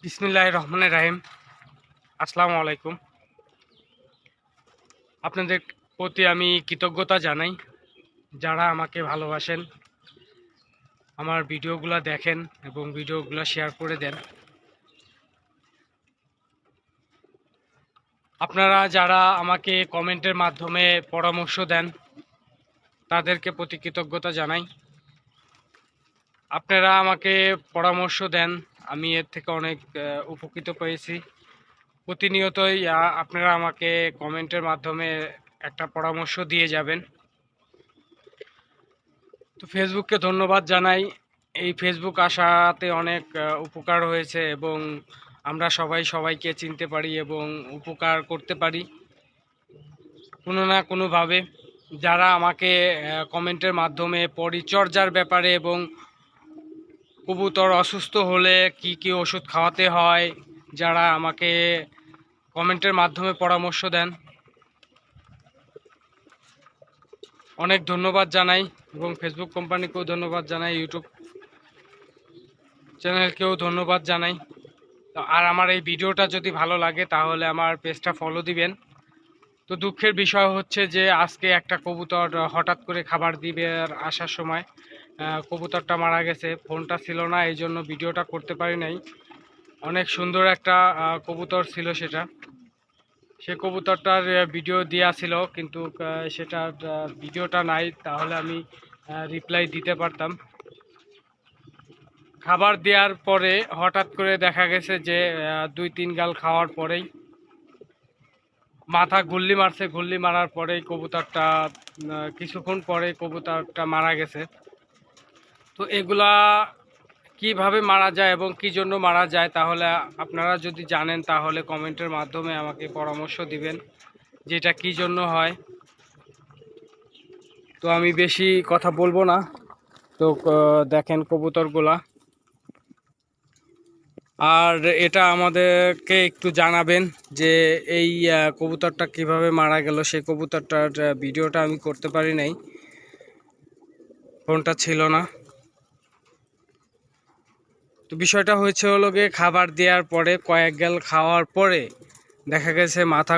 বিসমিল্লাহির রহমানির রহিম। আসসালামু আলাইকুম। আপনাদের প্রতি আমি কৃতজ্ঞতা জানাই, যারা আমাকে ভালোবাসেন, আমার ভিডিওগুলো দেখেন এবং ভিডিওগুলো শেয়ার করে দেন। আপনারা যারা আমাকে কমেন্টের মাধ্যমে পরামর্শ দেন, তাদেরকে প্রতি কৃতজ্ঞতা জানাই। আপনারা আমাকে পরামর্শ দেন, আমি এর থেকে অনেক উপকৃত পেয়েছি। প্রতিনিয়তই আপনারা আমাকে কমেন্টের মাধ্যমে একটা পরামর্শ দিয়ে যাবেন। তো ফেসবুককে ধন্যবাদ জানাই। এই ফেসবুক আসাতে অনেক উপকার হয়েছে এবং আমরা সবাই সবাইকে চিনতে পারি এবং উপকার করতে পারি কোনো না কোনোভাবে। যারা আমাকে কমেন্টের মাধ্যমে পরিচর্যার ব্যাপারে এবং কবুতর অসুস্থ হলে কি কি ওষুধ খাওয়াতে হয়, যারা আমাকে কমেন্টের মাধ্যমে পরামর্শ দেন, অনেক ধন্যবাদ জানাই এবং ফেসবুক কোম্পানিকেও ধন্যবাদ জানাই, ইউটিউব চ্যানেলকেও ধন্যবাদ জানাই। তো আর আমার এই ভিডিওটা যদি ভালো লাগে তাহলে আমার পেজটা ফলো দিবেন। তো দুঃখের বিষয় হচ্ছে যে আজকে একটা কবুতর হঠাৎ করে খাবার দিবে আসার সময় কবুতরটা মারা গেছে। ফোনটা ছিল না, এই জন্য ভিডিওটা করতে পারি নাই। অনেক সুন্দর একটা কবুতর ছিল সেটা। সে কবুতরটার ভিডিও দেওয়া ছিল, কিন্তু সেটার ভিডিওটা নাই, তাহলে আমি রিপ্লাই দিতে পারতাম। খাবার দেওয়ার পরে হঠাৎ করে দেখা গেছে যে 2-3 গাল খাওয়ার পরেই মাথা গুল্লি মারছে। গুল্লি মারার পরেই কবুতরটা কিছুক্ষণ পরে কবুতরটা মারা গেছে। তো এগুলা কিভাবে মারা যায় এবং কি জন্য মারা যায়, তাহলে আপনারা যদি জানেন তাহলে কমেন্টের মাধ্যমে আমাকে পরামর্শ দিবেন যেটা কি জন্য হয়। তো আমি বেশি কথা বলবো না। তো দেখেন কবুতরগুলা, আর এটা আমাদেরকে একটু জানাবেন যে এই কবুতরটা কিভাবে মারা গেল। সেই কবুতরটার ভিডিওটা আমি করতে পারি নাই, ফোনটা ছিল না। তো বিষয়টা হয়েছে হলো গিয়ে খাবার দেওয়ার পরে কয়েক গাল খাওয়ার পরে দেখা গেছে মাথা